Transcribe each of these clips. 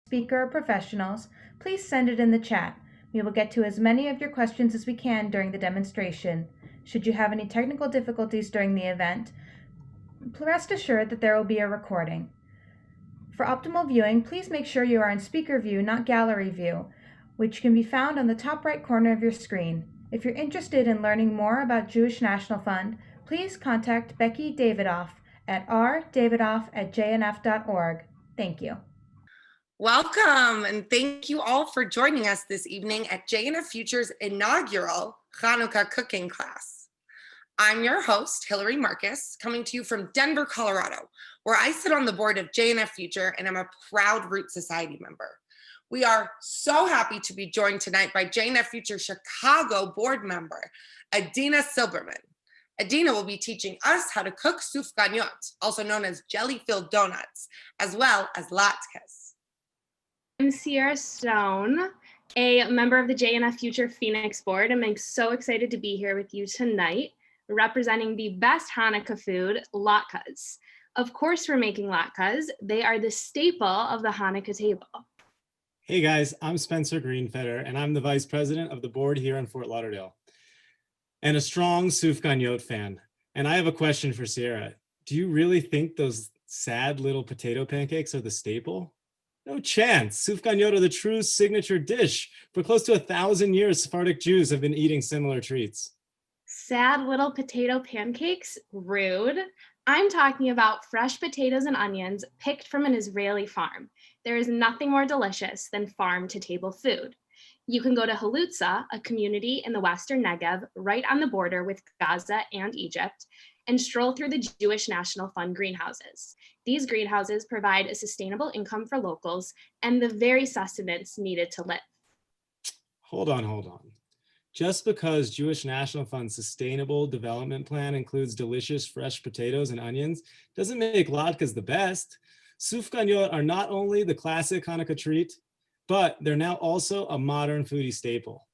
speaker, or professionals, please send it in the chat. We will get to as many of your questions as we can during the demonstration. Should you have any technical difficulties during the event, rest assured that there will be a recording. For optimal viewing, please make sure you are in speaker view, not gallery view, which can be found on the top right corner of your screen. If you're interested in learning more about Jewish National Fund, please contact Becky Davidoff at rdavidoff@jnf.org. Thank you. Welcome, and thank you all for joining us this evening at JNFuture's inaugural Chanukah cooking class. I'm your host, Hillary Marcus, coming to you from Denver, Colorado, where I sit on the board of JNFuture and I'm a proud Root Society member. We are so happy to be joined tonight by JNFuture Chicago board member, Adina Silberman. Adina will be teaching us how to cook sufganyot, also known as jelly-filled donuts, as well as latkes. I'm Sierra Stone, a member of the JNFuture Phoenix board. I'm so excited to be here with you tonight, representing the best Hanukkah food, latkes. Of course, we're making latkes. They are the staple of the Hanukkah table. Hey guys, I'm Spencer Greenfeder, and I'm the vice president of the board here in Fort Lauderdale, and a strong sufganyot fan. And I have a question for Sierra. Do you really think those sad little potato pancakes are the staple? No chance. Sufganyot are the true signature dish. For close to 1,000 years, Sephardic Jews have been eating similar treats. Sad little potato pancakes? Rude. I'm talking about fresh potatoes and onions picked from an Israeli farm. There is nothing more delicious than farm-to-table food. You can go to Halutza, a community in the Western Negev, right on the border with Gaza and Egypt, and stroll through the Jewish National Fund greenhouses. These greenhouses provide a sustainable income for locals and the very sustenance needed to live. Hold on. Just because Jewish National Fund's Sustainable Development Plan includes delicious fresh potatoes and onions doesn't make latkes the best. Sufganyot are not only the classic Hanukkah treat, but they're now also a modern foodie staple.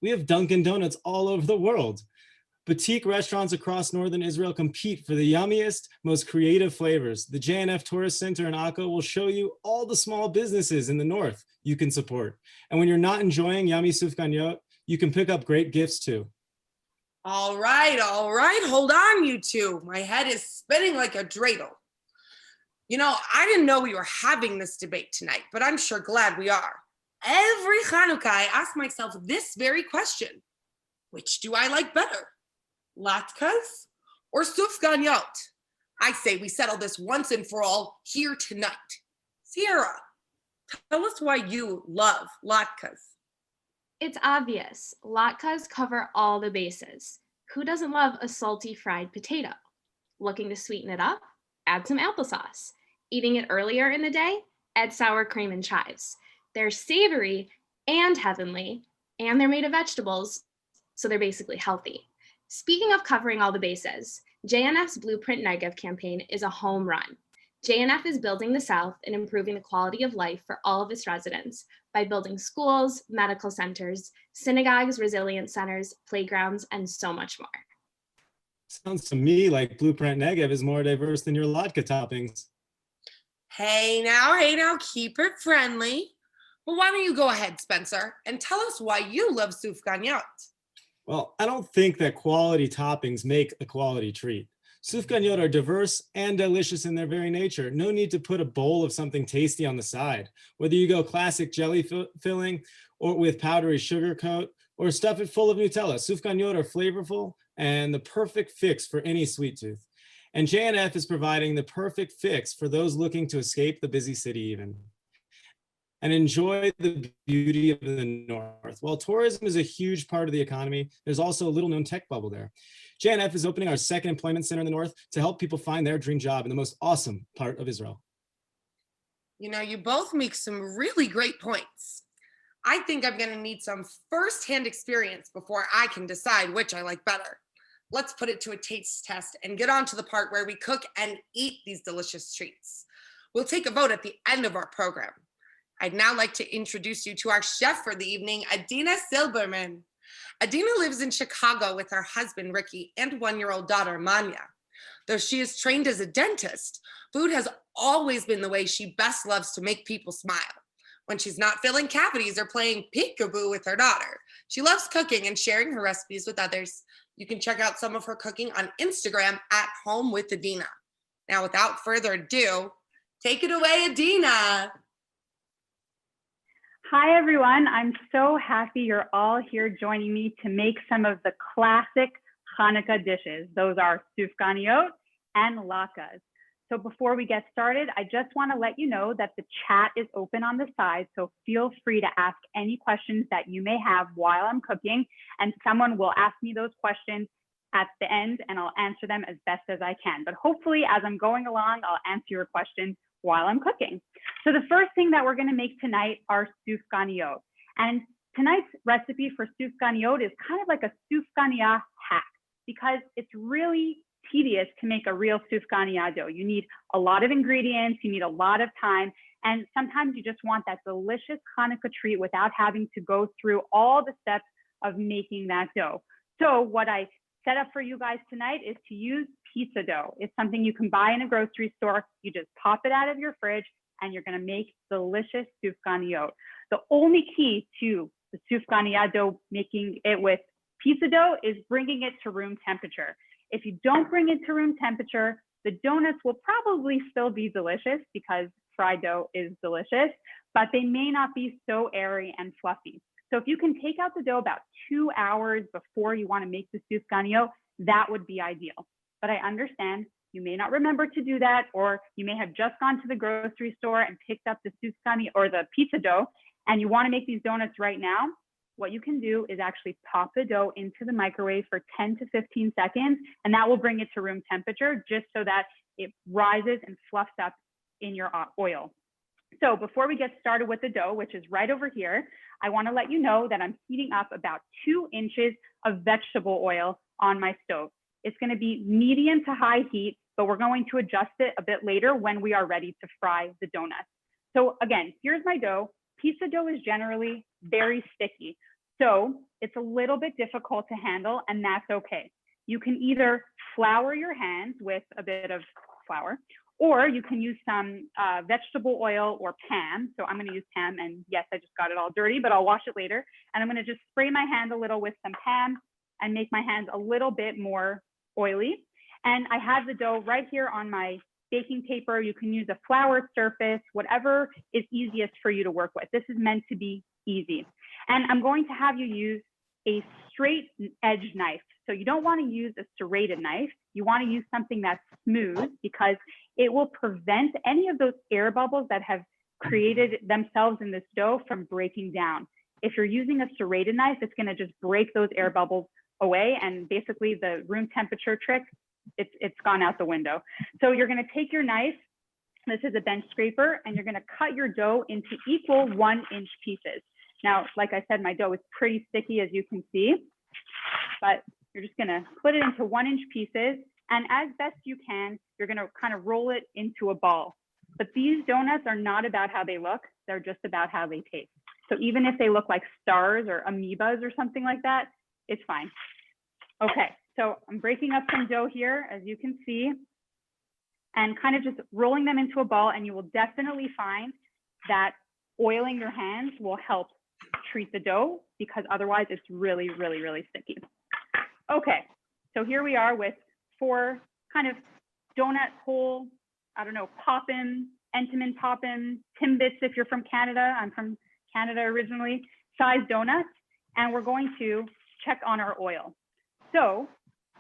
We have Dunkin' Donuts all over the world. Boutique restaurants across northern Israel compete for the yummiest, most creative flavors. The JNF Tourist Center in Akko will show you all the small businesses in the north you can support. And when you're not enjoying yummy sufganyot, you can pick up great gifts too. All right, hold on, you two. My head is spinning like a dreidel. You know, I didn't know we were having this debate tonight, but I'm sure glad we are. Every Chanukah, I ask myself this very question. Which do I like better? Latkes or sufganyot? I say we settle this once and for all here tonight. Sierra, tell us why you love latkes. It's obvious. Latkes cover all the bases. Who doesn't love a salty fried potato? Looking to sweeten it up? Add some applesauce. Eating it earlier in the day? Add sour cream and chives. They're savory and heavenly, and they're made of vegetables, so they're basically healthy. Speaking of covering all the bases, JNF's Blueprint Negev campaign is a home run. JNF is building the South and improving the quality of life for all of its residents by building schools, medical centers, synagogues, resilience centers, playgrounds, and so much more. Sounds to me like Blueprint Negev is more diverse than your latke toppings. Hey now, keep it friendly. Well, why don't you go ahead, Spencer, and tell us why you love sufganyot. Well, I don't think that quality toppings make a quality treat. Sufganyot are diverse and delicious in their very nature. No need to put a bowl of something tasty on the side. Whether you go classic jelly filling or with powdery sugar coat or stuff it full of Nutella, sufganyot are flavorful and the perfect fix for any sweet tooth. And JNF is providing the perfect fix for those looking to escape the busy city even and enjoy the beauty of the North. While tourism is a huge part of the economy, there's also a little known tech bubble there. JNF is opening our second employment center in the North to help people find their dream job in the most awesome part of Israel. You know, you both make some really great points. I think I'm gonna need some firsthand experience before I can decide which I like better. Let's put it to a taste test and get on to the part where we cook and eat these delicious treats. We'll take a vote at the end of our program. I'd now like to introduce you to our chef for the evening, Adina Silberman. Adina lives in Chicago with her husband, Ricky, and one-year-old daughter, Manya. Though she is trained as a dentist, food has always been the way she best loves to make people smile. when she's not filling cavities or playing peekaboo with her daughter. She loves cooking and sharing her recipes with others. You can check out some of her cooking on Instagram at Home with Adina. Now, without further ado, take it away, Adina. Hi, everyone. I'm so happy you're all here joining me to make some of the classic Chanukah dishes. Those are sufganyot and latkes. So before we get started, I just want to let you know that the chat is open on the side, so feel free to ask any questions that you may have while I'm cooking, and someone will ask me those questions at the end, and I'll answer them as best as I can. But hopefully, as I'm going along, I'll answer your questions while I'm cooking. So the first thing that we're going to make tonight are sufganyot. And tonight's recipe for sufganyot is kind of like a sufganya hack, because it's really tedious to make a real sufganya dough. You need a lot of ingredients, you need a lot of time, and sometimes you just want that delicious Chanukah treat without having to go through all the steps of making that dough. So what I set up for you guys tonight is to use pizza dough. It's something you can buy in a grocery store. You just pop it out of your fridge and you're going to make delicious sufganyot. The only key to the sufganya dough, making it with pizza dough, is bringing it to room temperature. If you don't bring it to room temperature, the donuts will probably still be delicious because fried dough is delicious, but they may not be so airy and fluffy. So if you can take out the dough about 2 hours before you want to make the sufganyot, that would be ideal. But I understand you may not remember to do that, or you may have just gone to the grocery store and picked up the sufganyot or the pizza dough, and you want to make these donuts right now. What you can do is actually pop the dough into the microwave for 10 to 15 seconds, and that will bring it to room temperature just so that it rises and fluffs up in your oil. So before we get started with the dough, which is right over here, I want to let you know that I'm heating up about 2 inches of vegetable oil on my stove. It's going to be medium to high heat, but we're going to adjust it a bit later when we are ready to fry the donuts. So again, here's my dough. Pizza dough is generally very sticky, so it's a little bit difficult to handle, and that's okay. You can either flour your hands with a bit of flour, or you can use some vegetable oil or Pam. So I'm going to use Pam, and yes, I just got it all dirty, but I'll wash it later. And I'm going to just spray my hand a little with some Pam and make my hands a little bit more oily. And I have the dough right here on my baking paper. You can use a floured surface, whatever is easiest for you to work with. This is meant to be easy. And I'm going to have you use a straight edge knife. So you don't want to use a serrated knife. You want to use something that's smooth, because it will prevent any of those air bubbles that have created themselves in this dough from breaking down. If you're using a serrated knife, it's going to just break those air bubbles away, and basically the room temperature trick, it's gone out the window. So you're going to take your knife, this is a bench scraper, and you're going to cut your dough into equal 1-inch pieces. Now, like I said, my dough is pretty sticky, as you can see, but you're just going to split it into 1-inch pieces, and as best you can, you're going to kind of roll it into a ball. But these donuts are not about how they look, they're just about how they taste. So even if they look like stars or amoebas or something like that, it's fine. Okay, so I'm breaking up some dough here, as you can see, and kind of just rolling them into a ball, and you will definitely find that oiling your hands will help treat the dough, because otherwise it's really, really, really sticky. Okay, so here we are with 4 kind of donut hole, I don't know, poppin', Entenmann poppin', Timbits if you're from Canada. I'm from Canada originally, size donuts, and we're going to check on our oil. So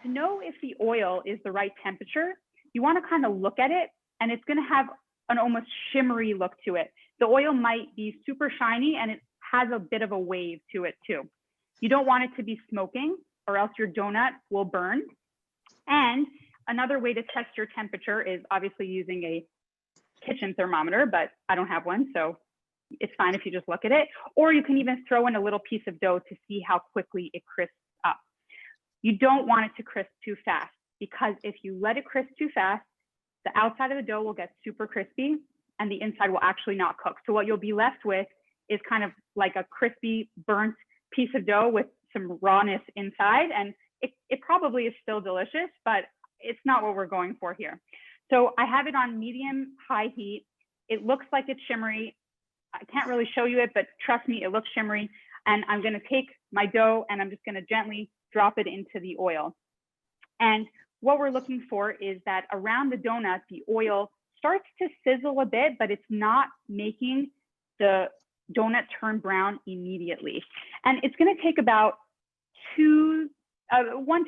to know if the oil is the right temperature, you want to kind of look at it, and it's going to have an almost shimmery look to it. The oil might be super shiny, and it has a bit of a wave to it too. You don't want it to be smoking, or else your donut will burn. And another way to test your temperature is obviously using a kitchen thermometer, but I don't have one, so it's fine if you just look at it. Or you can even throw in a little piece of dough to see how quickly it crisps up. You don't want it to crisp too fast, because if you let it crisp too fast, the outside of the dough will get super crispy and the inside will actually not cook. So what you'll be left with is kind of like a crispy, burnt piece of dough with some rawness inside. And it probably is still delicious, but it's not what we're going for here. So I have it on medium high heat. It looks like it's shimmery. I can't really show you it, but trust me, it looks shimmery. And I'm gonna take my dough and I'm just gonna gently drop it into the oil. And what we're looking for is that around the donut, the oil starts to sizzle a bit, but it's not making the donut turn brown immediately. And it's gonna take about 1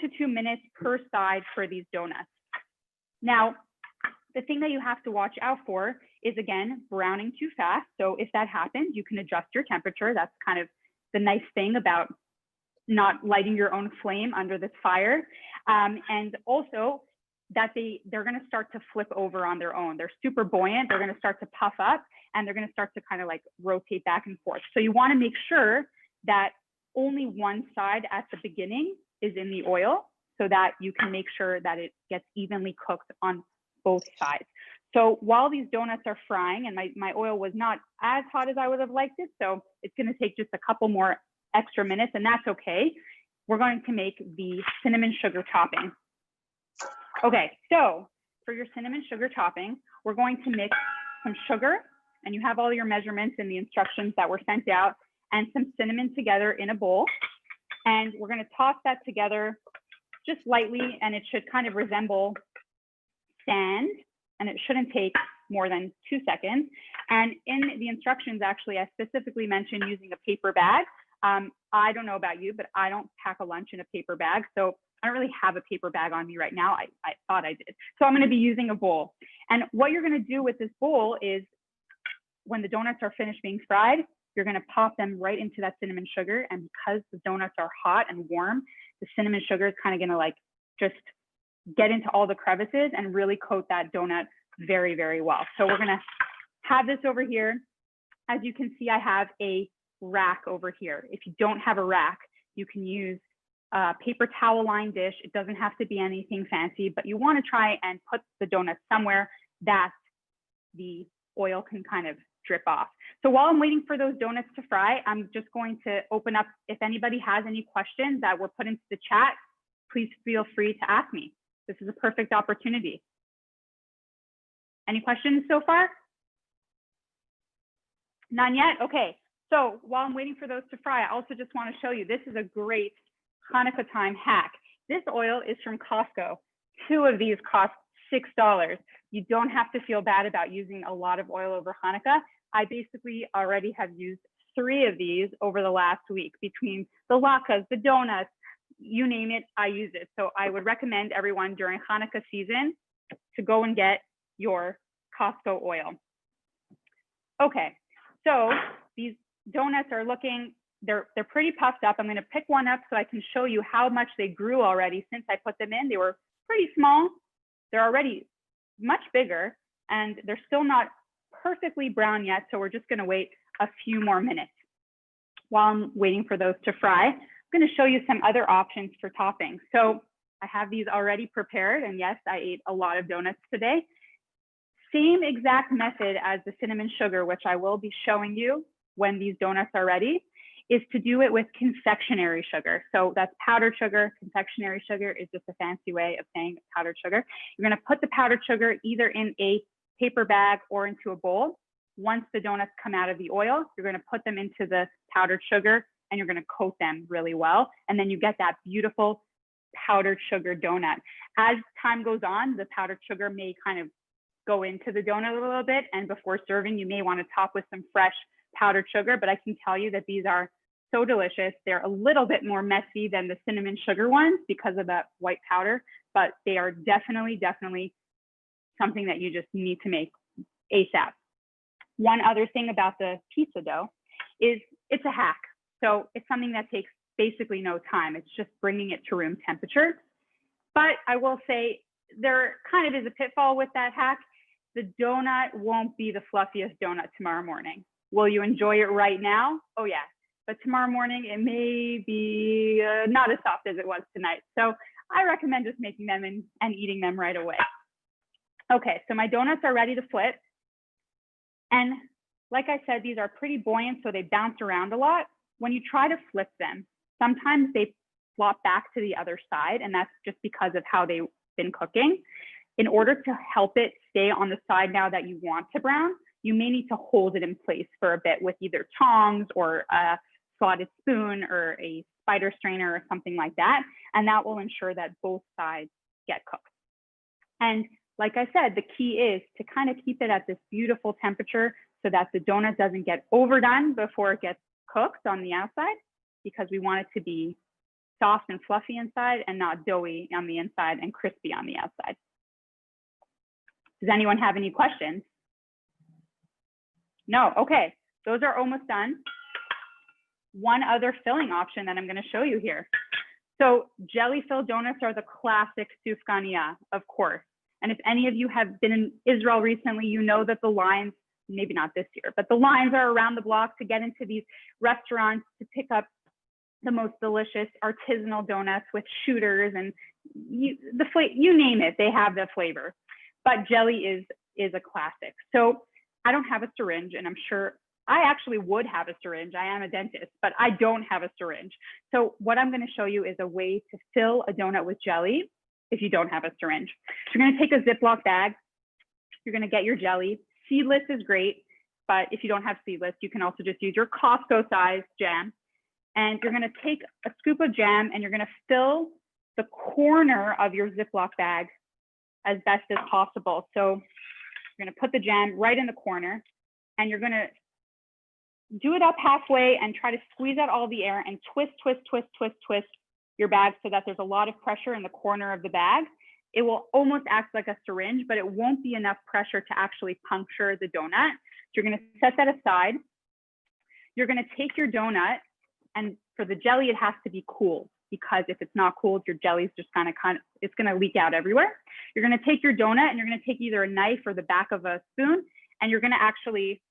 to 2 minutes per side for these donuts. Now, the thing that you have to watch out for is, again, browning too fast. So if that happens, you can adjust your temperature. That's kind of the nice thing about not lighting your own flame under this fire. And also that they're gonna start to flip over on their own. They're super buoyant. They're gonna start to puff up and they're gonna start to kind of like rotate back and forth. So you wanna make sure that only one side at the beginning is in the oil so that you can make sure that it gets evenly cooked on both sides. So while these donuts are frying, and my oil was not as hot as I would have liked it, so it's gonna take just a couple more extra minutes, and that's okay. We're going to make the cinnamon sugar topping. Okay, so for your cinnamon sugar topping, we're going to mix some sugar, and you have all your measurements in the instructions that were sent out, and some cinnamon together in a bowl. And we're gonna toss that together just lightly, and it should kind of resemble sand, and it shouldn't take more than 2 seconds. And in the instructions, actually, I specifically mentioned using a paper bag. I don't know about you, but I don't pack a lunch in a paper bag. So I don't really have a paper bag on me right now. I thought I did. So I'm gonna be using a bowl. And what you're gonna do with this bowl is when the donuts are finished being fried, you're gonna pop them right into that cinnamon sugar. And because the donuts are hot and warm, the cinnamon sugar is kind of gonna like just get into all the crevices and really coat that donut very, very well. So we're gonna have this over here. As you can see, I have a rack over here. If you don't have a rack, you can use a paper towel lined dish. It doesn't have to be anything fancy, but you want to try and put the donut somewhere that the oil can kind of drip off. So while I'm waiting for those donuts to fry, I'm just going to open up. If anybody has any questions that were put into the chat, please feel free to ask me. This is a perfect opportunity. Any questions so far? None yet? Okay. So while I'm waiting for those to fry, I also just want to show you, this is a great Hanukkah time hack. This oil is from Costco. 2 of these cost $6. You don't have to feel bad about using a lot of oil over Hanukkah. I basically already have used 3 of these over the last week between the latkes, the donuts, you name it, I use it. So I would recommend everyone during Hanukkah season to go and get your Costco oil. Okay, so these donuts are looking, they're pretty puffed up. I'm gonna pick one up so I can show you how much they grew already since I put them in. They were pretty small. They're already much bigger and they're still not perfectly brown yet. So we're just gonna wait a few more minutes. While I'm waiting for those to fry, I'm gonna show you some other options for toppings. So I have these already prepared, and yes, I ate a lot of donuts today. Same exact method as the cinnamon sugar, which I will be showing you when these donuts are ready, is to do it with confectionery sugar. So that's powdered sugar. Confectionery sugar is just a fancy way of saying powdered sugar. You're gonna put the powdered sugar either in a paper bag or into a bowl. Once the donuts come out of the oil, you're gonna put them into the powdered sugar and you're gonna coat them really well. And then you get that beautiful powdered sugar donut. As time goes on, the powdered sugar may kind of go into the donut a little bit, and before serving, you may wanna top with some fresh powdered sugar, but I can tell you that these are so delicious. They're a little bit more messy than the cinnamon sugar ones because of that white powder, but they are definitely something that you just need to make ASAP. One other thing about the pizza dough is it's a hack. So it's something that takes basically no time. It's just bringing it to room temperature. But I will say there kind of is a pitfall with that hack. The donut won't be the fluffiest donut tomorrow morning. Will you enjoy it right now? Oh yeah, but tomorrow morning it may be not as soft as it was tonight. So I recommend just making them and eating them right away. Okay, so my donuts are ready to flip. And like I said, these are pretty buoyant, so they bounce around a lot. When you try to flip them, sometimes they flop back to the other side, and that's just because of how they've been cooking. In order to help it stay on the side now that you want to brown, you may need to hold it in place for a bit with either tongs or a slotted spoon or a spider strainer or something like that. And that will ensure that both sides get cooked. And like I said, the key is to kind of keep it at this beautiful temperature so that the donut doesn't get overdone before it gets cooked on the outside, because we want it to be soft and fluffy inside and not doughy on the inside and crispy on the outside. Does anyone have any questions? No, okay, those are almost done. One other filling option that I'm going to show you here. So jelly-filled donuts are the classic sufganyot, of course. And if any of you have been in Israel recently, you know that the lines, maybe not this year, but the lines are around the block to get into these restaurants to pick up the most delicious artisanal donuts with shooters and you name it, they have the flavor. But jelly is a classic. So I don't have a syringe, and I'm sure I actually would have a syringe. I am a dentist, but I don't have a syringe. So what I'm going to show you is a way to fill a donut with jelly if you don't have a syringe. You're going to take a Ziploc bag. You're going to get your jelly. Seedless is great, but if you don't have seedless, you can also just use your Costco size jam. And you're going to take a scoop of jam and you're going to fill the corner of your Ziploc bag as best as possible. So you're going to put the jam right in the corner and you're going to do it up halfway and try to squeeze out all the air and twist, twist, twist, twist, twist your bag so that there's a lot of pressure in the corner of the bag. It will almost act like a syringe, but it won't be enough pressure to actually puncture the donut. So you're going to set that aside. You're going to take your donut, and for the jelly, it has to be cool, because if it's not cooled, your jelly's just it's going to leak out everywhere. You're going to take your donut and you're going to take either a knife or the back of a spoon, and you're going to actually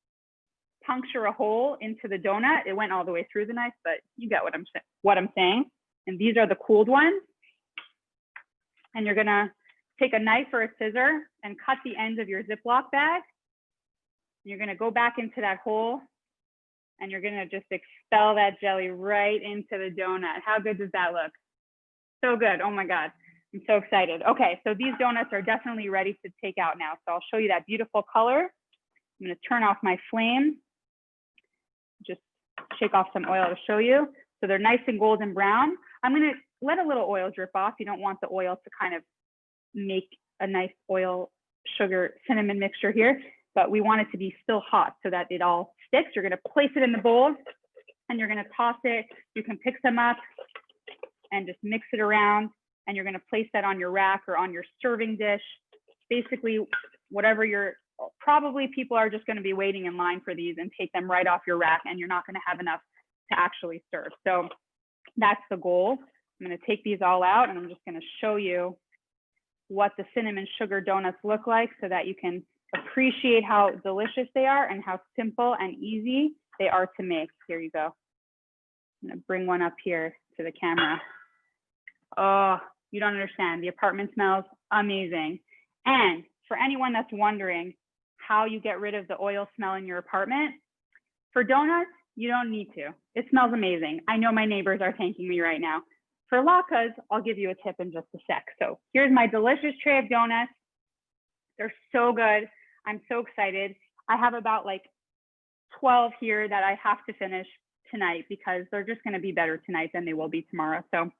puncture a hole into the donut. It went all the way through the knife, but you get what I'm saying. And these are the cooled ones. And you're going to take a knife or a scissor and cut the ends of your Ziploc bag. You're going to go back into that hole and you're going to just expel that jelly right into the donut. How good does that look? So good. Oh my God. I'm so excited. Okay, so these donuts are definitely ready to take out now. So I'll show you that beautiful color. I'm going to turn off my flame. Just shake off some oil to show you. So they're nice and golden brown. I'm going to let a little oil drip off. You don't want the oil to kind of make a nice oil, sugar, cinnamon mixture here, but we want it to be still hot so that it all sticks. You're going to place it in the bowl and you're going to toss it. You can pick some up and just mix it around, and you're going to place that on your rack or on your serving dish. Basically, whatever probably people are just going to be waiting in line for these and take them right off your rack, and you're not going to have enough to actually serve. So that's the goal. I'm going to take these all out and I'm just going to show you what the cinnamon sugar donuts look like so that you can appreciate how delicious they are and how simple and easy they are to make. Here you go. I'm going to bring one up here to the camera. Oh, you don't understand. The apartment smells amazing. And for anyone that's wondering how you get rid of the oil smell in your apartment, for donuts, you don't need to. It smells amazing. I know my neighbors are thanking me right now. For latkes, I'll give you a tip in just a sec. So here's my delicious tray of donuts. They're so good. I'm so excited. I have about like 12 here that I have to finish tonight because they're just going to be better tonight than they will be tomorrow. So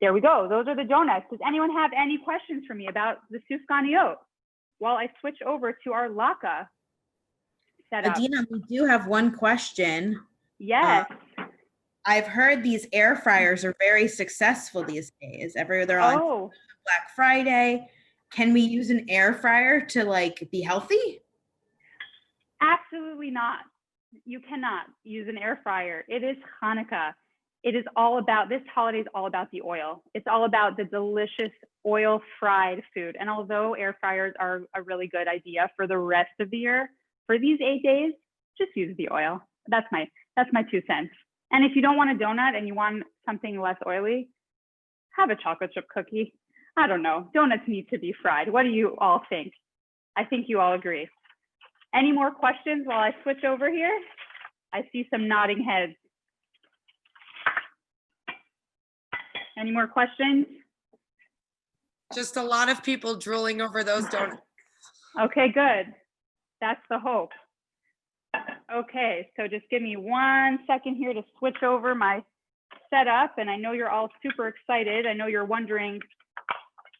there we go. Those are the donuts. Does anyone have any questions for me about the sufganyot while I switch over to our latke setup? Adina, we do have one question. Yes. I've heard these air fryers are very successful these days. They're on Black Friday. Can we use an air fryer to like be healthy? Absolutely not. You cannot use an air fryer. It is Chanukah. It is all about, this holiday is all about the oil. It's all about the delicious oil fried food. And although air fryers are a really good idea for the rest of the year, for these 8 days, just use the oil. That's my 2 cents. And if you don't want a donut and you want something less oily, have a chocolate chip cookie. I don't know. Donuts need to be fried. What do you all think? I think you all agree. Any more questions while I switch over here? I see some nodding heads. Any more questions? Just a lot of people drooling over those donuts. Okay, good. That's the hope. Okay, so just give me 1 second here to switch over my setup. And I know you're all super excited. I know you're wondering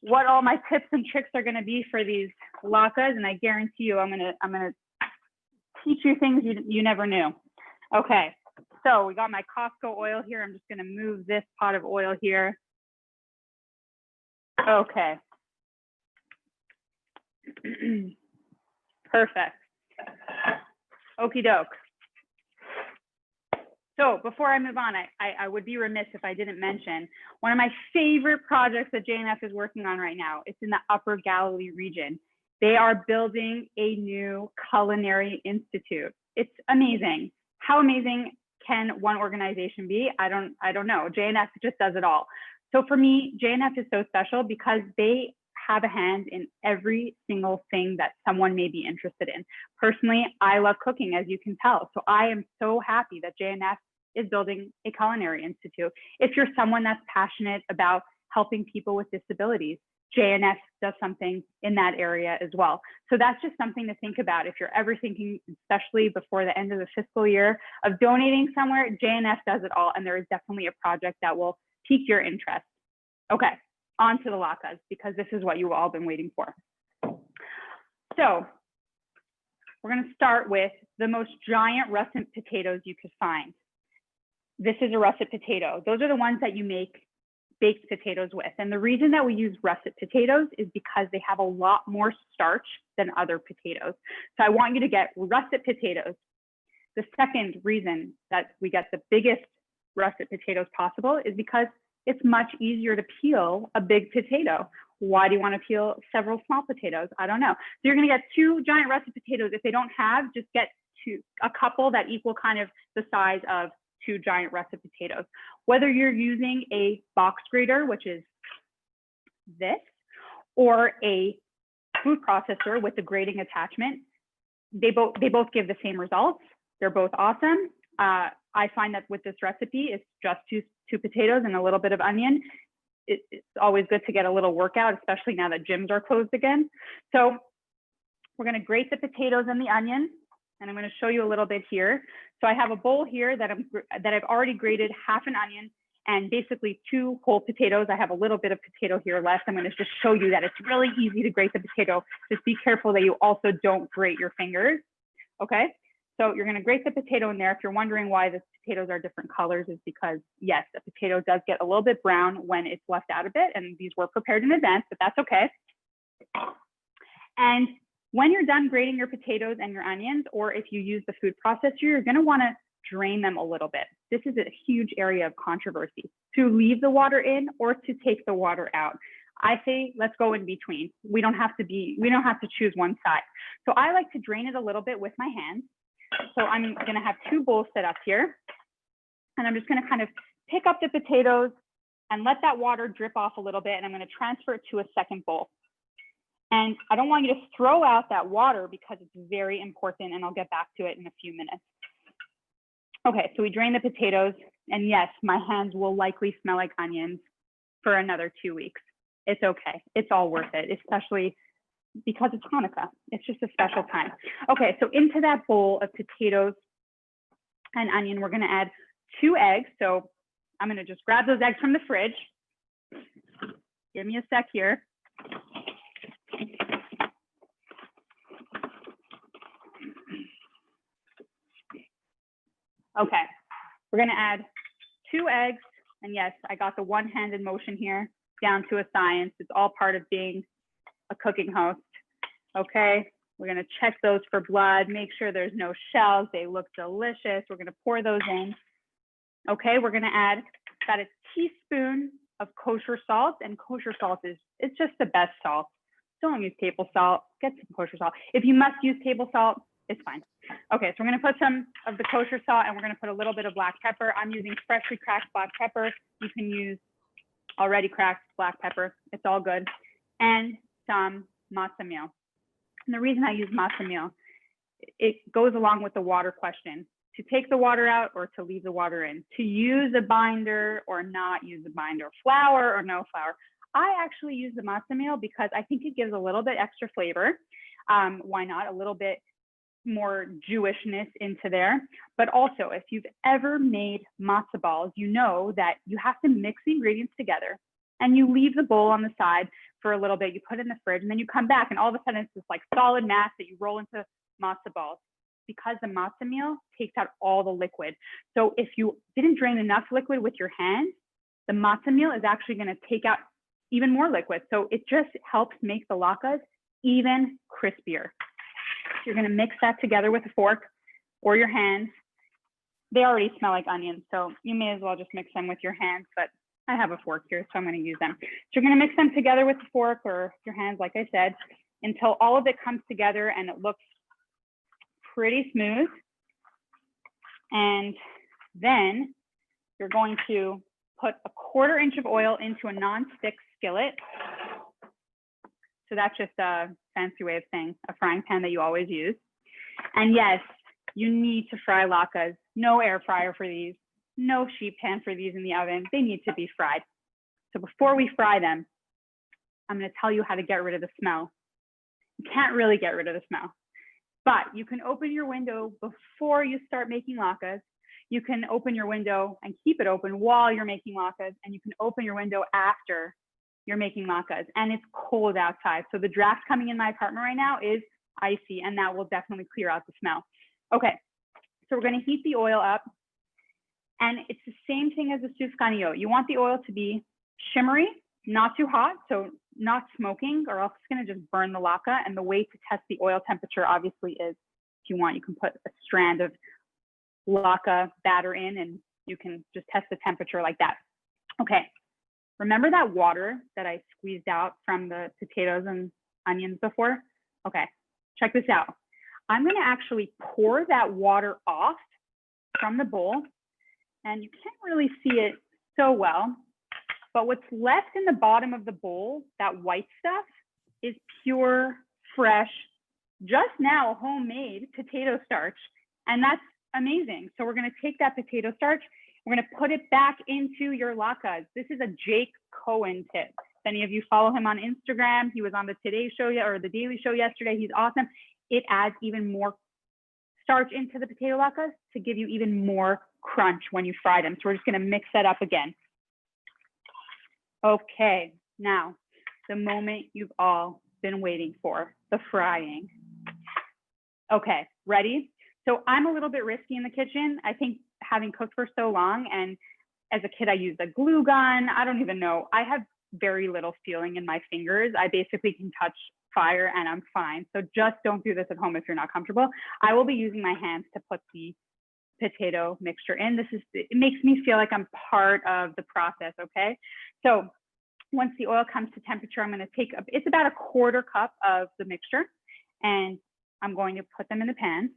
what all my tips and tricks are going to be for these latkes, and I guarantee you I'm gonna teach you things you never knew. Okay, so we got my Costco oil here. I'm just going to move this pot of oil here. Okay. Perfect. Okie doke. So before I move on, I would be remiss if I didn't mention one of my favorite projects that JNF is working on right now. It's in the Upper Galilee region. They are building a new culinary institute. It's amazing. How amazing can one organization be? I don't know. JNF just does it all. So for me, JNF is so special because they have a hand in every single thing that someone may be interested in. Personally, I love cooking, as you can tell. So I am so happy that JNF is building a culinary institute. If you're someone that's passionate about helping people with disabilities, JNF does something in that area as well. So that's just something to think about. If you're ever thinking, especially before the end of the fiscal year, of donating somewhere, JNF does it all. And there is definitely a project that will pique your interest. Okay, on to the latkes, because this is what you've all been waiting for. So we're gonna start with the most giant russet potatoes you could find. This is a russet potato. Those are the ones that you make baked potatoes with. And the reason that we use russet potatoes is because they have a lot more starch than other potatoes. So I want you to get russet potatoes. The second reason that we get the biggest russet potatoes possible is because it's much easier to peel a big potato. Why do you want to peel several small potatoes? I don't know. So you're going to get 2 giant russet potatoes. If they don't have, just get a couple that equal kind of the size of 2 giant russet potatoes. Whether you're using a box grater, which is this, or a food processor with the grating attachment, they both give the same results. They're both awesome. I find that with this recipe, it's just two potatoes and a little bit of onion. It's always good to get a little workout, especially now that gyms are closed again. So we're going to grate the potatoes and the onion, and I'm going to show you a little bit here. So I have a bowl here that I've already grated half an onion and basically 2 whole potatoes. I have a little bit of potato here left. I'm going to just show you that it's really easy to grate the potato. Just be careful that you also don't grate your fingers. Okay. So you're going to grate the potato in there. If you're wondering why the potatoes are different colors, is because yes, the potato does get a little bit brown when it's left out a bit, and these were prepared in advance, but that's okay. And when you're done grating your potatoes and your onions, or if you use the food processor, you're going to want to drain them a little bit. This is a huge area of controversy, to leave the water in or to take the water out. I say, let's go in between. We don't have to choose one side. So I like to drain it a little bit with my hands. So I'm going to have 2 bowls set up here, and I'm just going to kind of pick up the potatoes and let that water drip off a little bit. And I'm going to transfer it to a second bowl. And I don't want you to throw out that water because it's very important, and I'll get back to it in a few minutes. Okay, so we drain the potatoes, and yes, my hands will likely smell like onions for another 2 weeks. It's okay. It's all worth it, especially because it's Hanukkah. It's just a special time. Okay, so into that bowl of potatoes and onion, we're going to add 2 eggs. So I'm going to just grab those eggs from the fridge. Give me a sec here. Okay, we're going to add 2 eggs. And yes, I got the one-handed motion here down to a science. It's all part of being a cooking host. Okay, we're going to check those for blood, make sure there's no shells. They look delicious. We're going to pour those in. Okay, we're going to add about a teaspoon of kosher salt, and kosher salt it's just the best salt. Don't use table salt, get some kosher salt. If you must use table salt, it's fine. Okay, so we're going to put some of the kosher salt, and we're going to put a little bit of black pepper. I'm using freshly cracked black pepper. You can use already cracked black pepper. It's all good. And some matzah meal. And the reason I use matzah meal, it goes along with the water question. To take the water out or to leave the water in. To use a binder or not use a binder. Flour or no flour. I actually use the matzah meal because I think it gives a little bit extra flavor. Why not? A little bit more Jewishness into there. But also, if you've ever made matzo balls, you know that you have to mix the ingredients together and you leave the bowl on the side for a little bit, you put it in the fridge, and then you come back and all of a sudden it's this like solid mass that you roll into matzo balls, because the matzo meal takes out all the liquid. So if you didn't drain enough liquid with your hands, the matzo meal is actually going to take out even more liquid. So it just helps make the latkes even crispier. So you're going to mix that together with a fork or your hands. They already smell like onions, so you may as well just mix them with your hands, but I have a fork here, so I'm going to use them. So you're going to mix them together with a fork or your hands, like I said, until all of it comes together and it looks pretty smooth. And then you're going to put a 1/4 inch of oil into a non-stick skillet. So that's just a fancy way of saying a frying pan that you always use. And yes, you need to fry latkes. No air fryer for these, no sheet pan for these in the oven. They need to be fried. So before we fry them, I'm going to tell you how to get rid of the smell. You can't really get rid of the smell, but you can open your window before you start making latkes. You can open your window and keep it open while you're making latkes, and you can open your window after you're making latkes. And it's cold outside, so the draft coming in my apartment right now is icy, and that will definitely clear out the smell. Okay, so we're going to heat the oil up, and it's the same thing as the sufganyot. You want the oil to be shimmery, not too hot, so not smoking, or else it's going to just burn the latke. And the way to test the oil temperature obviously is, if you want, you can put a strand of latke batter in and you can just test the temperature like that. Okay, remember that water that I squeezed out from the potatoes and onions before? Okay, check this out. I'm going to actually pour that water off from the bowl, and you can't really see it so well, but what's left in the bottom of the bowl, that white stuff, is pure, fresh, just now homemade potato starch, and that's amazing. So we're going to take that potato starch, we're going to put it back into your latkes. This is a Jake Cohen tip. If any of you follow him on Instagram, he was on the Today Show or the Daily Show yesterday. He's awesome. It adds even more starch into the potato latkes to give you even more crunch when you fry them. So we're just going to mix that up again. Okay, now the moment you've all been waiting for, the frying. Okay, ready? So I'm a little bit risky in the kitchen. I think having cooked for so long, and as a kid, I used a glue gun. I don't even know. I have very little feeling in my fingers. I basically can touch fire and I'm fine. So just don't do this at home if you're not comfortable. I will be using my hands to put the potato mixture in. It makes me feel like I'm part of the process, okay? So once the oil comes to temperature, I'm going to take, it's about a 1/4 cup of the mixture, and I'm going to put them in the pan.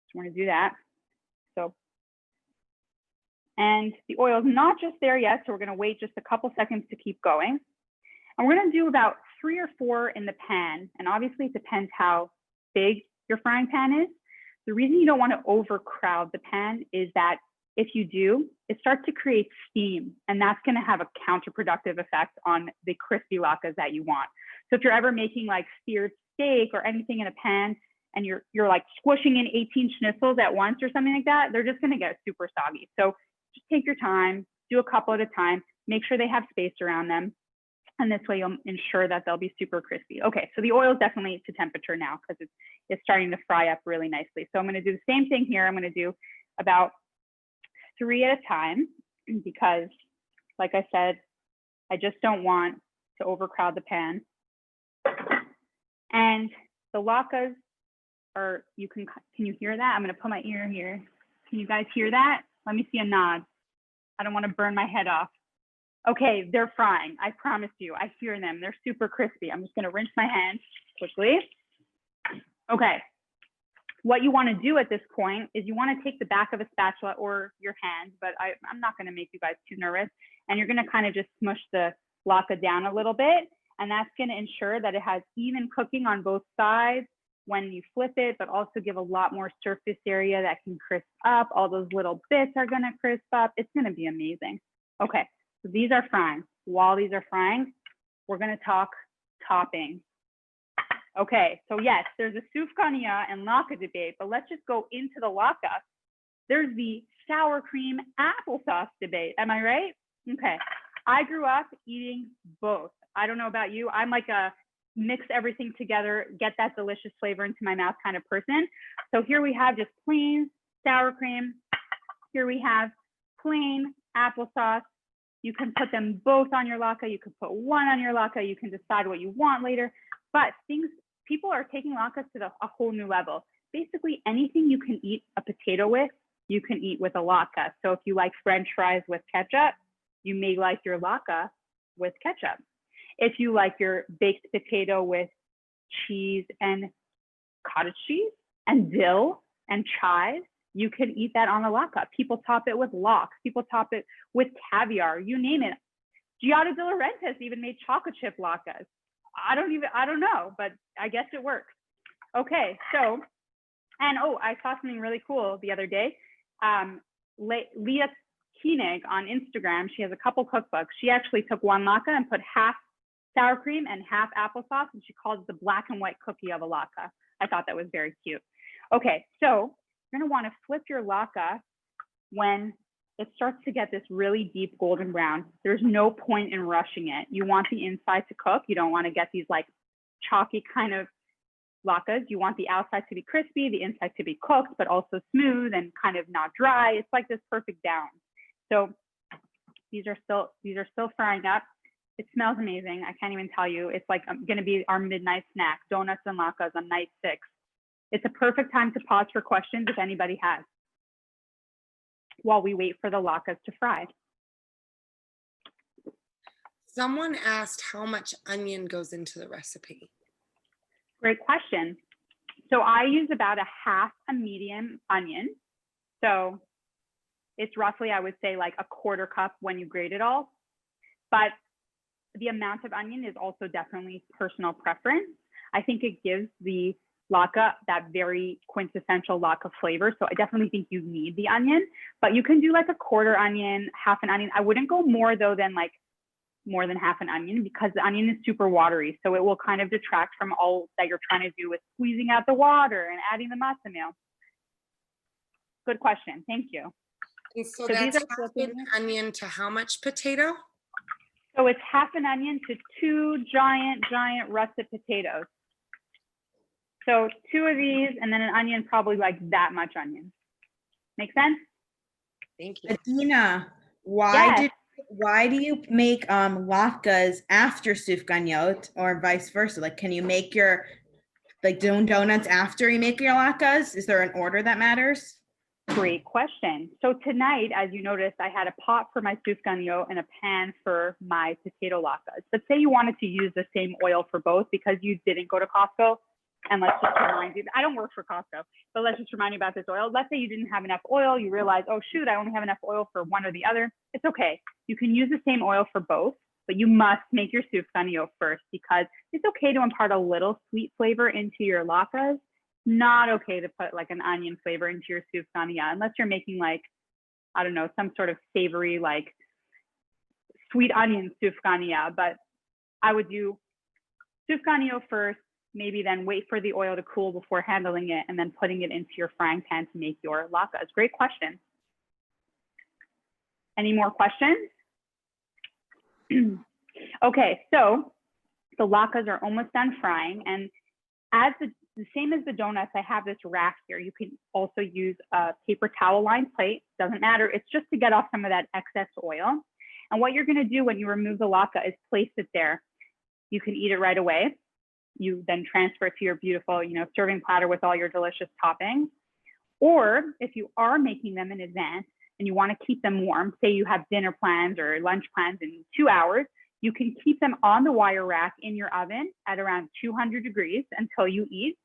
So we're going to do that. So, and the oil is not just there yet, so we're going to wait just a couple seconds to keep going. And we're going to do about 3 or 4 in the pan. And obviously it depends how big your frying pan is. The reason you don't want to overcrowd the pan is that if you do, it starts to create steam, and that's going to have a counterproductive effect on the crispy latkes that you want. So if you're ever making like seared steak or anything in a pan, and you're like squishing in 18 schnitzels at once or something like that, they're just going to get super soggy. So just take your time, do a couple at a time, make sure they have space around them. And this way you'll ensure that they'll be super crispy. Okay, so the oil is definitely to temperature now because it's starting to fry up really nicely. So I'm going to do the same thing here. I'm going to do about 3 at a time because, like I said, I just don't want to overcrowd the pan. And the latkes are, can you hear that? I'm going to put my ear here. Can you guys hear that? Let me see a nod. I don't want to burn my head off. Okay, they're frying. I promise you, I hear them. They're super crispy. I'm just going to rinse my hands quickly. Okay, what you want to do at this point is you want to take the back of a spatula or your hand, but I'm not going to make you guys too nervous. And you're going to kind of just smush the latke down a little bit. And that's going to ensure that it has even cooking on both sides when you flip it, but also give a lot more surface area that can crisp up. All those little bits are going to crisp up. It's going to be amazing. Okay, so these are frying. While these are frying, we're going to talk toppings. Okay, so yes, there's a sufganyot and latke debate, but let's just go into the latke. There's the sour cream applesauce debate. Am I right? Okay. I grew up eating both. I don't know about you. I'm like a mix everything together, get that delicious flavor into my mouth kind of person. So here we have just plain sour cream. Here we have plain applesauce. You can put them both on your latke. You can put one on your latke. You can decide what you want later. But people are taking latkes to a whole new level. Basically, anything you can eat a potato with, you can eat with a latke. So if you like French fries with ketchup, you may like your latke with ketchup. If you like your baked potato with cheese and cottage cheese and dill and chives, you can eat that on a latke. People top it with lox. People top it with caviar. You name it. Giada de Laurentiis even made chocolate chip latkes. I don't know, but I guess it works. Okay, so, and oh, I saw something really cool the other day. Leah Koenig on Instagram, she has a couple cookbooks. She actually took one latke and put half sour cream and half applesauce, and she called it the black and white cookie of a latke. I thought that was very cute. Okay, so you're gonna wanna flip your latke when it starts to get this really deep golden brown. There's no point in rushing it. You want the inside to cook. You don't wanna get these like chalky kind of latkes. You want the outside to be crispy, the inside to be cooked, but also smooth and kind of not dry. It's like this perfect balance. So these are still frying up. It smells amazing. I can't even tell you. It's like going to be our midnight snack, donuts and latkes on night 6. It's a perfect time to pause for questions if anybody has, while we wait for the latkes to fry. Someone asked how much onion goes into the recipe. Great question. So I use about a half a medium onion. So it's roughly, I would say, like a quarter cup when you grate it all. But the amount of onion is also definitely personal preference. I think it gives the latke that very quintessential latke flavor. So I definitely think you need the onion, but you can do like a quarter onion, half an onion. I wouldn't go more though than like more than half an onion, because the onion is super watery. So it will kind of detract from all that you're trying to do with squeezing out the water and adding the matzo meal. Good question. Thank you. And so that's half an onion to how much potato? So it's half an onion to 2 giant russet potatoes. So 2 of these, and then an onion, probably like that much onion. Make sense? Thank you. Adina, why do you make latkes after sufganyot or vice versa? Like, can you make your donuts after you make your latkes? Is there an order that matters? Great question. So tonight, as you noticed, I had a pot for my sufganyot and a pan for my potato latkes. But say you wanted to use the same oil for both because you didn't go to Costco. And let's just remind you, I don't work for Costco, but let's just remind you about this oil. Let's say you didn't have enough oil. You realize, oh shoot, I only have enough oil for one or the other. It's okay. You can use the same oil for both, but you must make your sufganyot first, because it's okay to impart a little sweet flavor into your latkes. Not okay to put like an onion flavor into your sufganyot unless you're making like, I don't know, some sort of savory, like sweet onion sufganyot. But I would do sufganyot first, maybe then wait for the oil to cool before handling it, and then putting it into your frying pan to make your latkes. Great question. Any more questions? Okay, so the latkes are almost done frying, and as the same as the donuts, I have this rack here. You can also use a paper towel lined plate. Doesn't matter. It's just to get off some of that excess oil. And what you're going to do when you remove the latke is place it there. You can eat it right away. You then transfer it to your beautiful, serving platter with all your delicious toppings. Or if you are making them in advance and you want to keep them warm, say you have dinner plans or lunch plans in 2 hours, you can keep them on the wire rack in your oven at around 200 degrees until you eat,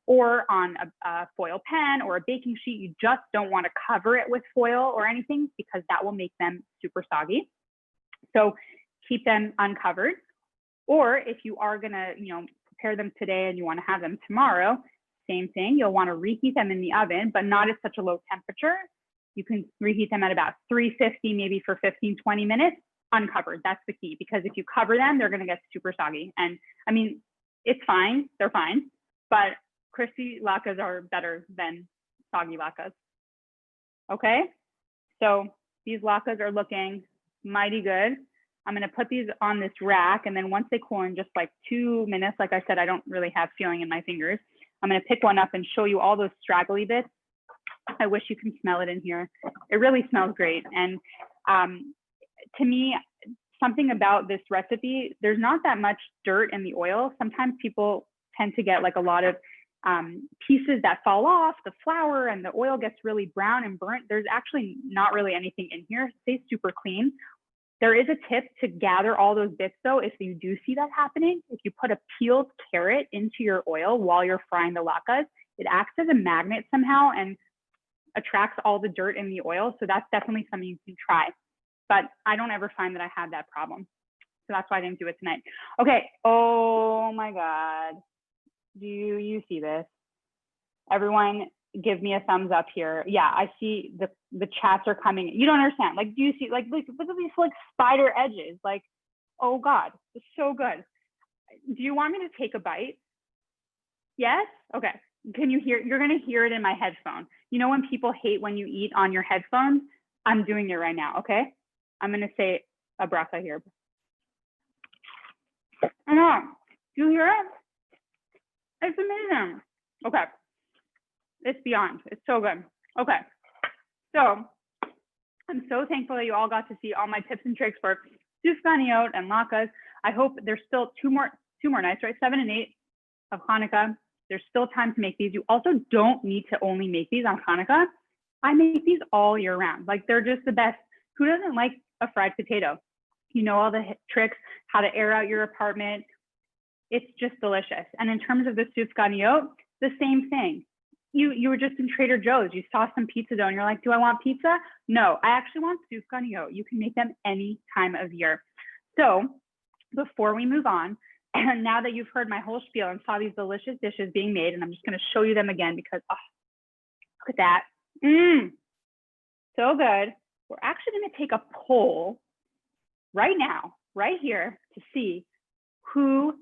or on a foil pan or a baking sheet. You just don't want to cover it with foil or anything because that will make them super soggy. So keep them uncovered. Or if you are going to, prepare them today and you want to have them tomorrow, same thing. You'll want to reheat them in the oven, but not at such a low temperature. You can reheat them at about 350, maybe for 15, 20 minutes, uncovered. That's the key, because if you cover them, they're going to get super soggy. And I mean, it's fine. They're fine. But crispy latkes are better than soggy latkes. Okay, so these latkes are looking mighty good. I'm gonna put these on this rack, and then once they cool in just like 2 minutes, like I said, I don't really have feeling in my fingers. I'm gonna pick one up and show you all those straggly bits. I wish you can smell it in here. It really smells great. And to me, something about this recipe, there's not that much dirt in the oil. Sometimes people tend to get like a lot of pieces that fall off the flour, and the oil gets really brown and burnt. There's actually not really anything in here. It stays super clean. There is a tip to gather all those bits though, if you do see that happening. If you put a peeled carrot into your oil while you're frying the latkes, it acts as a magnet somehow and attracts all the dirt in the oil. So that's definitely something you can try. But I don't ever find that I have that problem. So that's why I didn't do it tonight. Okay, oh my God. Do you see this? Everyone give me a thumbs up here. Yeah, I see the chats are coming. You don't understand. Like, do you see, like, look at these like spider edges. Like, oh God, it's so good. Do you want me to take a bite? Yes? Okay. Can you hear? You're gonna hear it in my headphone. You know when people hate when you eat on your headphones? I'm doing it right now, okay? I'm gonna say a bracha here. I know. Do you hear it? It's amazing. Okay. It's beyond. It's so good. Okay. So I'm so thankful that you all got to see all my tips and tricks for sufganyot and latkes. I hope there's still two more nights, right? 7 and 8 of Chanukah. There's still time to make these. You also don't need to only make these on Chanukah. I make these all year round. Like, they're just the best. Who doesn't like a fried potato? You know all the tricks, how to air out your apartment. It's just delicious. And in terms of the sufganyot, the same thing. You were just in Trader Joe's. You saw some pizza dough and you're like, do I want pizza? No, I actually want sufganyot. You can make them any time of year. So before we move on, and now that you've heard my whole spiel and saw these delicious dishes being made, and I'm just going to show you them again because, oh, look at that. So good. We're actually going to take a poll right now, right here, to see who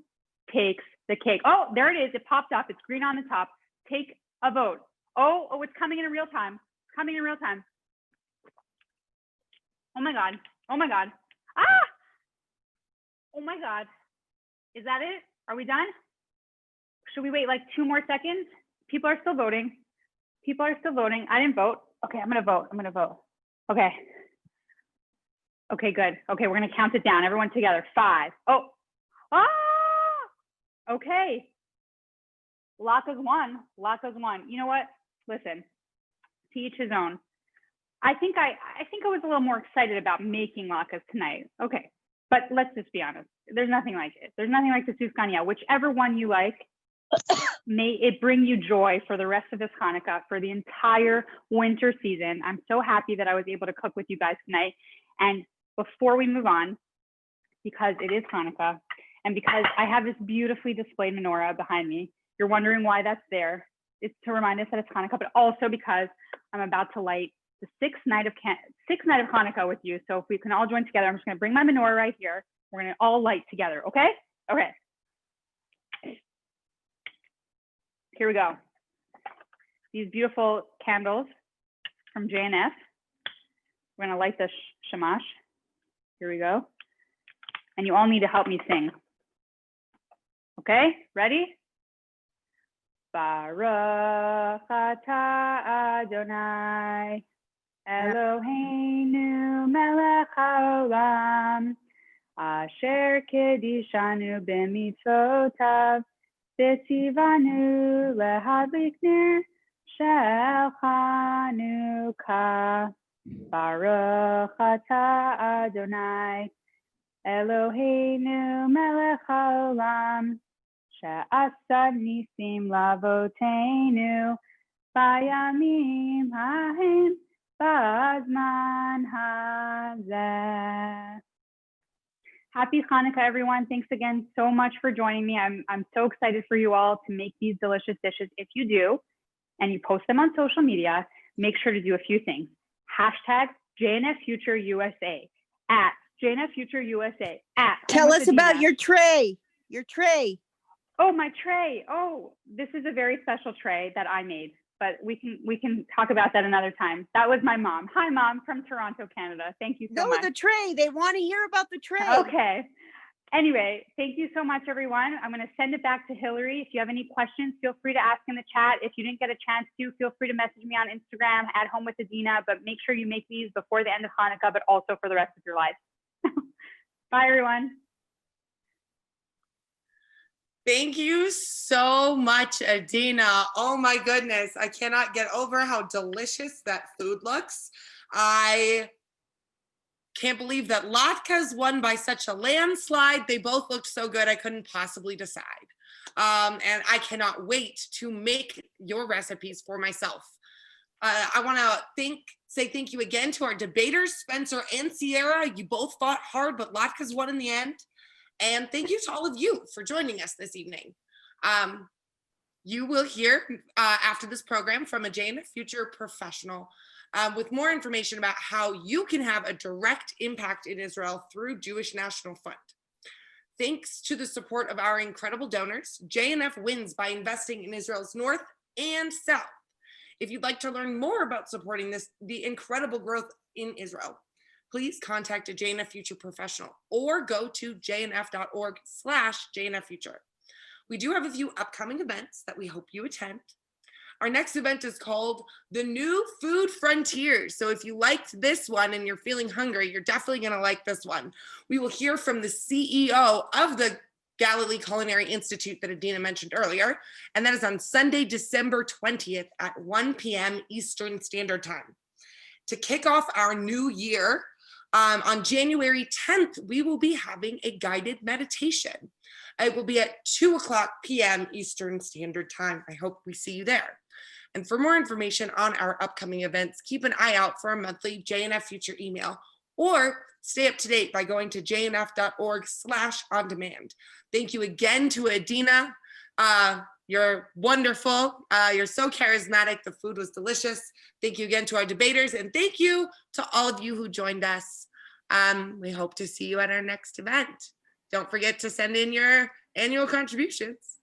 takes the cake. Oh, there it is. It popped up. It's green on the top. Take a vote. Oh, it's coming in real time. It's coming in real time. Oh my God. Oh my God. Ah! Oh my God. Is that it? Are we done? Should we wait like 2 more seconds? People are still voting. People are still voting. I didn't vote. Okay, I'm gonna vote. I'm gonna vote. Okay. Okay, good. Okay, we're gonna count it down. Everyone together. 5. Oh. Ah! Okay. Latkes won. Latkes won. You know what? Listen. To each his own. I think I was a little more excited about making latkes tonight. Okay. But let's just be honest. There's nothing like it. There's nothing like the sufganyot. Whichever one you like, may it bring you joy for the rest of this Chanukah, for the entire winter season. I'm so happy that I was able to cook with you guys tonight. And before we move on, because it is Chanukah, and because I have this beautifully displayed menorah behind me, you're wondering why that's there. It's to remind us that it's Chanukah, but also because I'm about to light the sixth night of Chanukah with you. So if we can all join together, I'm just going to bring my menorah right here. We're going to all light together. Okay. Okay. Here we go. These beautiful candles from JNF. We're going to light the shamash. Here we go. And you all need to help me sing. Okay. Ready? Baruch atah Adonai Eloheinu melech haolam asher kedishanu b'mitzvotav v'tzivanu lehadlik ner shel Chanukah. Baruch atah Adonai Eloheinu melech haolam she'asa nisim lavoteinu bayamim hahem b'zman hazeh. Happy Chanukah, everyone. Thanks again so much for joining me. I'm so excited for you all to make these delicious dishes. If you do, and you post them on social media, make sure to do a few things. Hashtag JNFuture USA, at JNFuture USA, at Tell us about Adina. your tray. Your tray. Oh, my tray. Oh, this is a very special tray that I made, but we can talk about that another time. That was my mom. Hi, Mom, from Toronto, Canada. Thank you so No, much. the tray. They want to hear about the tray. Okay. Anyway, thank you so much, everyone. I'm going to send it back to Hillary. If you have any questions, feel free to ask in the chat. If you didn't get a chance to, feel free to message me on Instagram at Home with Adina, but make sure you make these before the end of Hanukkah, but also for the rest of your life. Bye, everyone. Thank you so much, Adina. Oh my goodness. I cannot get over how delicious that food looks. I can't believe that latkes won by such a landslide. They both looked so good, I couldn't possibly decide. And I cannot wait to make your recipes for myself. I want to say thank you again to our debaters, Spencer and Sierra. You both fought hard, but latkes won in the end. And thank you to all of you for joining us this evening. You will hear after this program from a JNFuture professional with more information about how you can have a direct impact in Israel through Jewish National Fund. Thanks to the support of our incredible donors, JNF wins by investing in Israel's North and South. If you'd like to learn more about supporting the incredible growth in Israel, please contact a JNFuture professional or go to jnf.org/JNFuture. We do have a few upcoming events that we hope you attend. Our next event is called The New Food Frontiers. So if you liked this one and you're feeling hungry, you're definitely going to like this one. We will hear from the CEO of the Galilee Culinary Institute that Adina mentioned earlier, and that is on Sunday, December 20th at 1 p.m. Eastern Standard Time. To kick off our new year, on January 10th, we will be having a guided meditation. It will be at 2:00 p.m. Eastern Standard Time. I hope we see you there. And for more information on our upcoming events, keep an eye out for a monthly JNFuture email or stay up to date by going to jnf.org/on-demand. Thank you again to Adina. You're wonderful. You're so charismatic. The food was delicious. Thank you again to our debaters, and thank you to all of you who joined us. We hope to see you at our next event. Don't forget to send in your annual contributions.